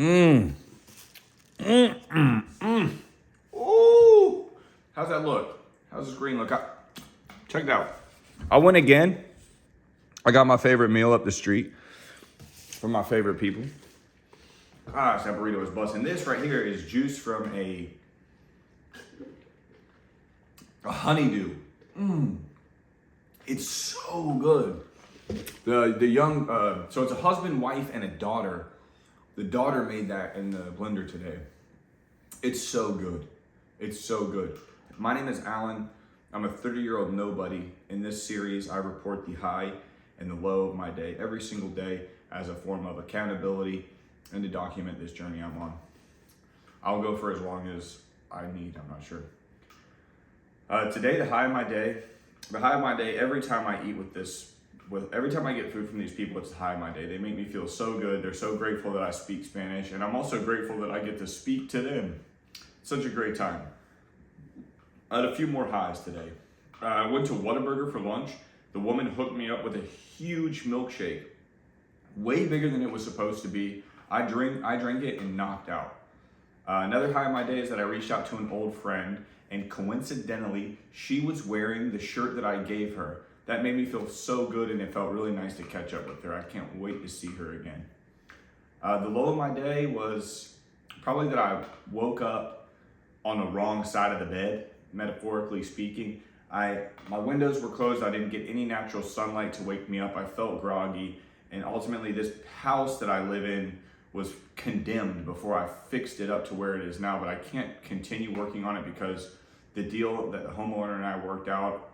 Mmm. Ooh. How's that look? How's this green look? Check it out. I went again. I got my favorite meal up the street from my favorite people. That burrito is busting. This right here is juice from a honeydew. It's so good. The young, so it's a husband, wife, and a daughter. The daughter made that in the blender today. It's so good. It's so good. My name is Alan. I'm a 30-year-old nobody. In this series, I report the high and the low of my day every single day as a form of accountability and to document this journey I'm on. I'll go for as long as I need, I'm not sure. Today, the high of my day, every time I eat every time I get food from these people, it's the high of my day. They make me feel so good. They're so grateful that I speak Spanish, and I'm also grateful that I get to speak to them. Such a great time. I had a few more highs today. I went to Whataburger for lunch. The woman hooked me up with a huge milkshake, way bigger than it was supposed to be. I drank it and knocked out. Another high of my day is that I reached out to an old friend, and coincidentally, she was wearing the shirt that I gave her. That made me feel so good, and it felt really nice to catch up with her. I can't wait to see her again. The low of my day was probably that I woke up on the wrong side of the bed, metaphorically speaking. My windows were closed. I didn't get any natural sunlight to wake me up. I felt groggy, and ultimately this house that I live in was condemned before I fixed it up to where it is now, but I can't continue working on it because the deal that the homeowner and I worked out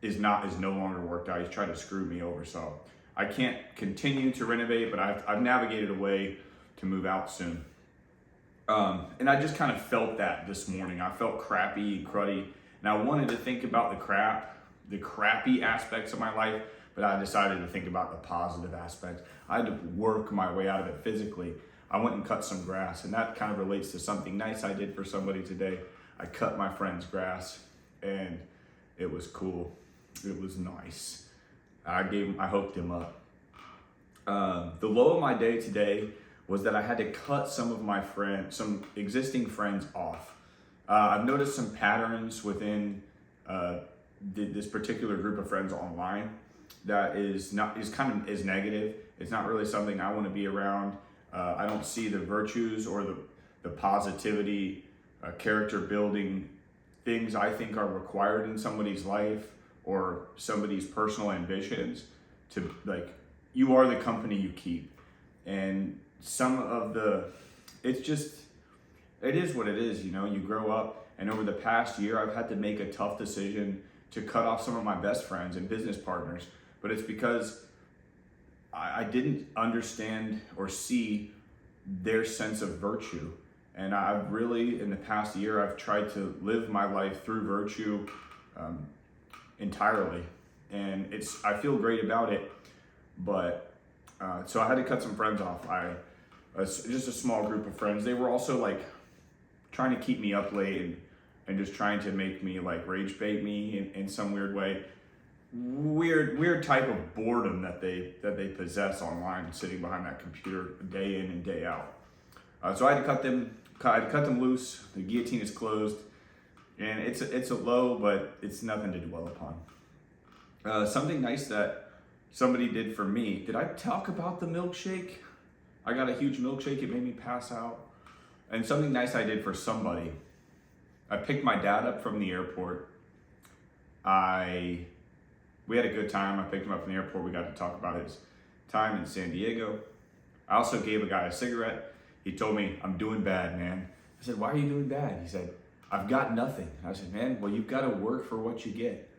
is no longer worked out. He's tried to screw me over, so I can't continue to renovate, but I've navigated a way to move out soon. And I just kind of felt that this morning. I felt crappy and cruddy, and I wanted to think about the crappy aspects of my life, but I decided to think about the positive aspects. I had to work my way out of it physically. I went and cut some grass, and that kind of relates to something nice I did for somebody today. I cut my friend's grass, and it was cool. It was nice. I hooked him up. The low of my day today was that I had to cut some existing friends off. I've noticed some patterns within this particular group of friends online that is negative. It's not really something I want to be around. I don't see the virtues or the positivity, character building things I think are required in somebody's life or somebody's personal ambitions to, like, you are the company you keep. And it is what it is, you know. You grow up, and over the past year, I've had to make a tough decision to cut off some of my best friends and business partners, but it's because I didn't understand or see their sense of virtue. And I've really, in the past year, I've tried to live my life through virtue entirely. And I feel great about it, but so I had to cut some friends off. Just a small group of friends. They were also like trying to keep me up late and just trying to make me like rage bait me in some weird way. Weird type of boredom that they possess online, sitting behind that computer day in and day out. So I had to cut them loose. The guillotine is closed, and it's a low, but it's nothing to dwell upon. Something nice that somebody did for me. Did I talk about the milkshake? I got a huge milkshake. It made me pass out. And something nice I did for somebody. I picked my dad up from the airport. We had a good time. I picked him up from the airport. We got to talk about his time in San Diego. I also gave a guy a cigarette. He told me, "I'm doing bad, man." I said, "Why are you doing bad?" He said, "I've got nothing." I said, "Man, well, you've got to work for what you get.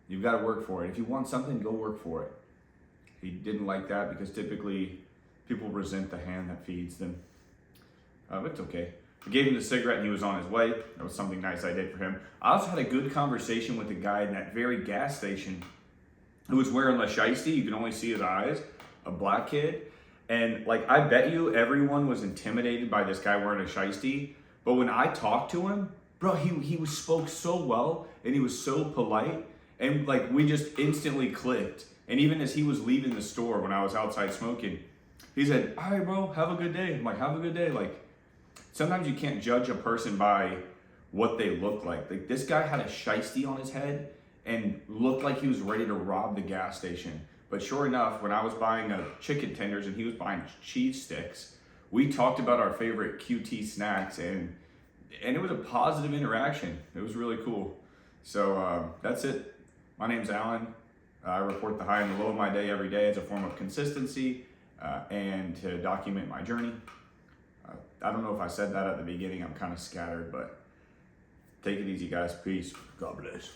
You've got to work for it. If you want something, go work for it." He didn't like that because typically people resent the hand that feeds them. But it's okay. I gave him the cigarette and he was on his way. That was something nice I did for him. I also had a good conversation with the guy in that very gas station who was wearing La Shiesty. You can only see his eyes, a black kid. And like, I bet you everyone was intimidated by this guy wearing a Shiesty. But when I talked to him, bro, he spoke so well and he was so polite. And like, we just instantly clicked. And even as he was leaving the store when I was outside smoking, He said, all right, bro, have a good day. I'm like, have a good day. Like, sometimes you can't judge a person by what they look like. Like, this guy had a shiesty on his head and looked like he was ready to rob the gas station. But sure enough, when I was buying chicken tenders and he was buying cheese sticks, we talked about our favorite QT snacks, and it was a positive interaction. It was really cool. So that's it. My name's Alan. I report the high and the low of my day every day as a form of consistency and to document my journey. I don't know if I said that at the beginning. I'm kind of scattered, but take it easy, guys. Peace. God bless.